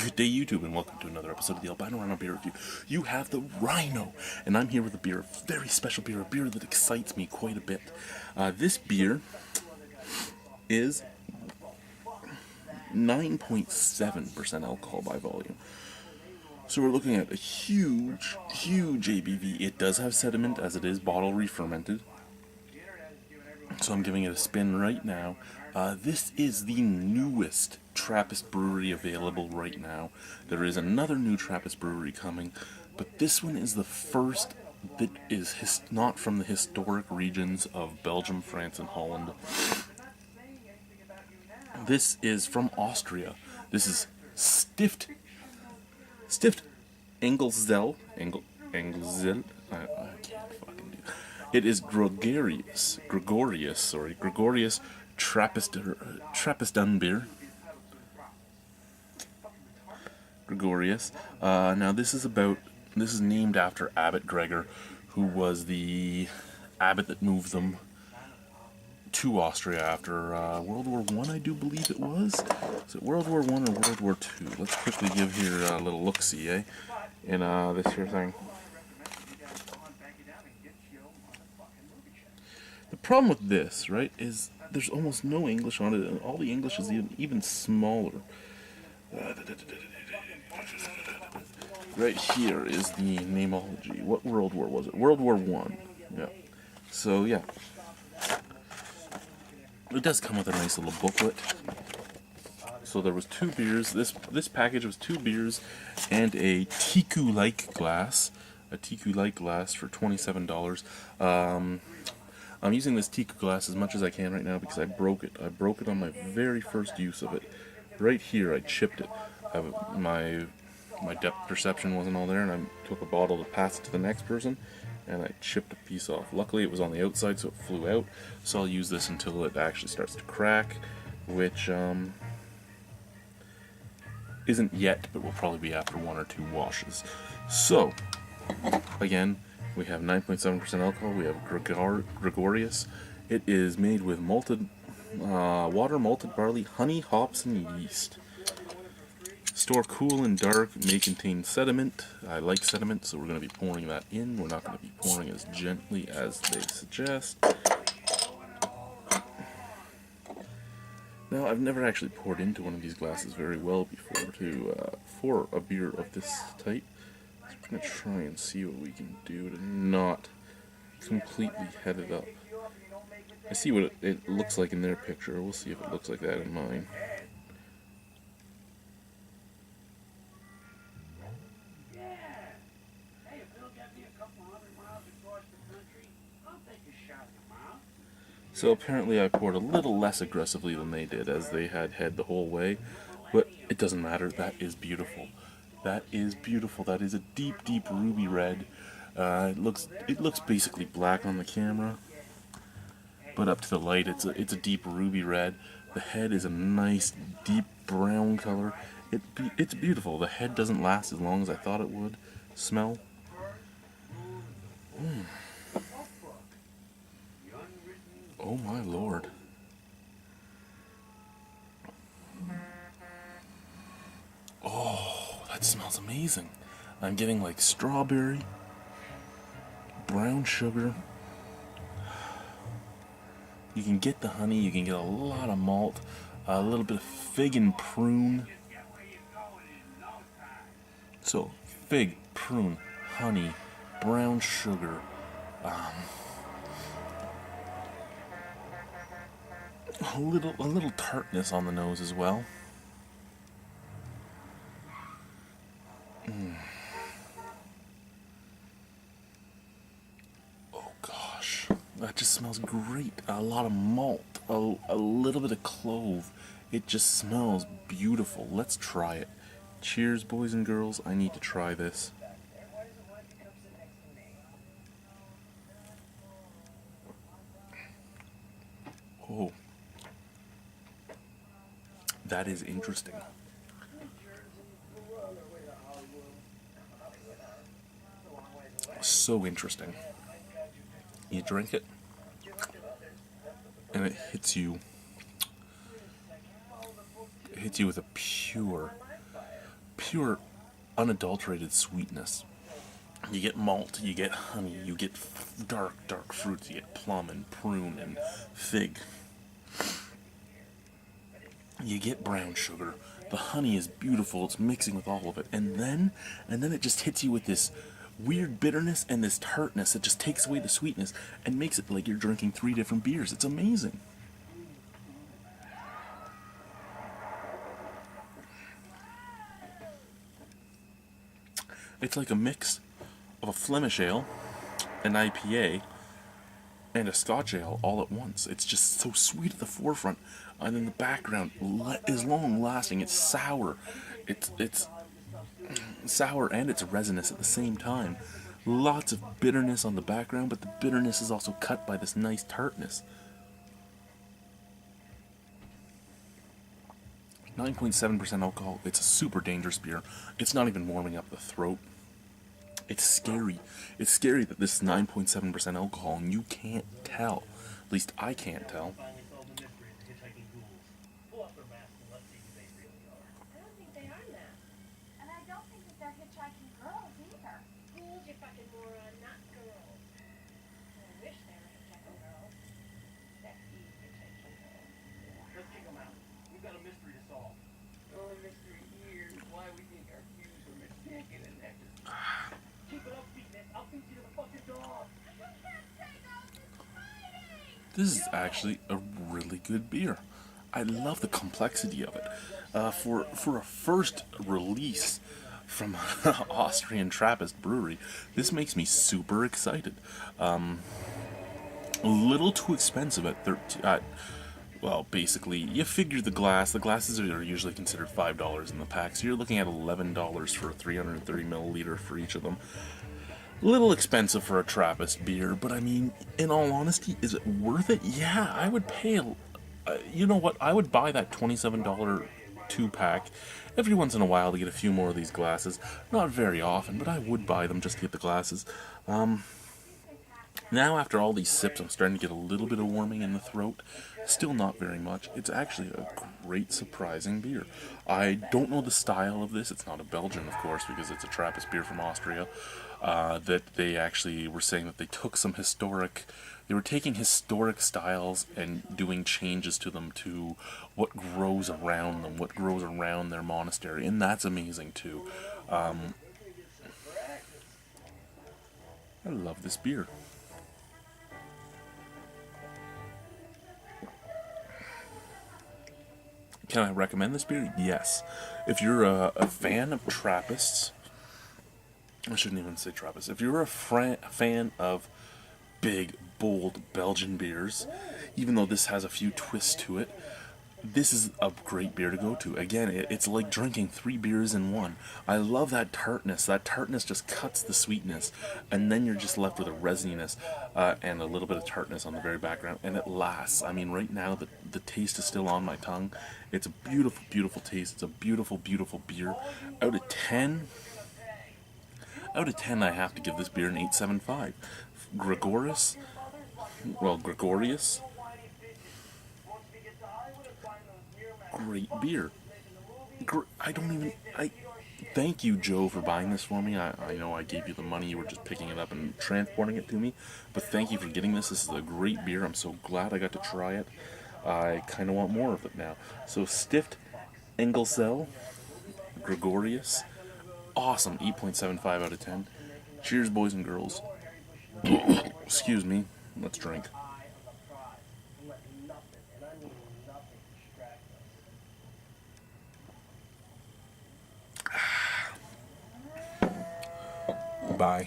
Good day, YouTube, and welcome to another episode of the Albino Rhino Beer Review. You have the Rhino, and I'm here with a beer, a very special beer, a beer that excites me quite a bit. This beer is 9.7% alcohol by volume. So we're looking at a huge, huge ABV. It does have sediment, as it is bottle re-fermented. So I'm giving it a spin right now. This is the newest Trappist brewery available right now. There is another new Trappist brewery coming, but this one is the first that is not from the historic regions of Belgium, France, and Holland. This is from Austria. This is Stift Engelszell. Engelszell. I can't fucking do it. It is Gregorius Trappist beer. Gregorius. Now this is named after Abbot Gregor, who was the abbot that moved them to Austria after World War I do believe it was. Is it World War I or World War II? Let's quickly give here a little look-see, in this here thing. The problem with this, right, is there's almost no English on it, and all the English is even smaller. Right here is the namology. What World War was it? World War I. Yeah. So, yeah. It does come with a nice little booklet. So there was 2 beers. This package was 2 beers and a Tiku-like glass. A Tiku-like glass for $27. I'm using this Tiku glass as much as I can right now because I broke it. I broke it on my very first use of it. Right here, I chipped it. My depth perception wasn't all there, and I took a bottle to pass it to the next person, and I chipped a piece off. Luckily, it was on the outside, so it flew out. So I'll use this until it actually starts to crack, which isn't yet, but will probably be after 1 or 2 washes. So, again, we have 9.7% alcohol. We have Gregorius. It is made with malted water, malted barley, honey, hops, and yeast. Store cool and dark. May contain sediment. I like sediment, so we're going to be pouring that in. We're not going to be pouring as gently as they suggest. Now, I've never actually poured into one of these glasses very well before for a beer of this type. So we're going to try and see what we can do to not completely head it up. I see what it looks like in their picture. We'll see if it looks like that in mine. So apparently I poured a little less aggressively than they did, as they had head the whole way, but it doesn't matter. That is beautiful. That is beautiful. That is a deep, deep ruby red. It looks basically black on the camera, but up to the light, it's a deep ruby red. The head is a nice deep brown color. It's beautiful. The head doesn't last as long as I thought it would. Smell. Oh my lord. Oh, that smells amazing. I'm getting like strawberry, brown sugar. You can get the honey, you can get a lot of malt, a little bit of fig and prune. So, fig, prune, honey, brown sugar, a little tartness on the nose as well. Oh gosh, that just smells great. A lot of malt, a little bit of clove. It just smells beautiful. Let's try it. Cheers, boys and girls. I need to try this. Oh. That is interesting. So interesting. You drink it, and it hits you with a pure, unadulterated sweetness. You get malt, you get honey, you get dark fruits, you get plum and prune and fig. You get brown sugar. The honey is beautiful, it's mixing with all of it. And then it just hits you with this weird bitterness and this tartness that just takes away the sweetness and makes it like you're drinking 3 different beers. It's amazing. It's like a mix of a Flemish ale, an IPA, and a Scotch ale all at once. It's just so sweet at the forefront, and in the background is long lasting. It's sour. It's sour and it's resinous at the same time. Lots of bitterness on the background, but the bitterness is also cut by this nice tartness. 9.7% alcohol. It's a super dangerous beer. It's not even warming up the throat. It's scary. It's scary that this is 9.7% alcohol and you can't tell. At least I can't tell. This is actually a really good beer. I love the complexity of it. For a first release from Austrian Trappist brewery, this makes me super excited. A little too expensive at well, basically, you figure the glass. The glasses are usually considered $5 in the pack, so you're looking at $11 for a 330 milliliter for each of them. A little expensive for a Trappist beer, but I mean, in all honesty, is it worth it? Yeah, I would pay. You know what? I would buy that $27 2-pack every once in a while to get a few more of these glasses. Not very often, but I would buy them just to get the glasses. Now, after all these sips, I'm starting to get a little bit of warming in the throat. Still not very much. It's actually a great, surprising beer. I don't know the style of this. It's not a Belgian, of course, because it's a Trappist beer from Austria. That they actually were saying that they took some they were taking historic styles and doing changes to them to what grows around them, what grows around their monastery, and that's amazing too. I love this beer. Can I recommend this beer? Yes. If you're a fan of Trappists, I shouldn't even say Trappist. If you're a fan of big, bold Belgian beers, even though this has a few twists to it, this is a great beer to go to. Again, it's like drinking 3 beers in one. I love that tartness. That tartness just cuts the sweetness, and then you're just left with a resininess and a little bit of tartness on the very background, and it lasts. I mean, right now, the taste is still on my tongue. It's a beautiful, beautiful taste. It's a beautiful, beautiful beer. Out of 10, I have to give this beer an 8.75. Gregorius, great beer. Thank you, Joe, for buying this for me. I know I gave you the money. You were just picking it up and transporting it to me. But thank you for getting this. This is a great beer. I'm so glad I got to try it. I kind of want more of it now. So, Stift Engelszell Gregorius. Awesome. 8.75 out of 10. Cheers, boys and girls. Excuse me. Let's drink. Bye.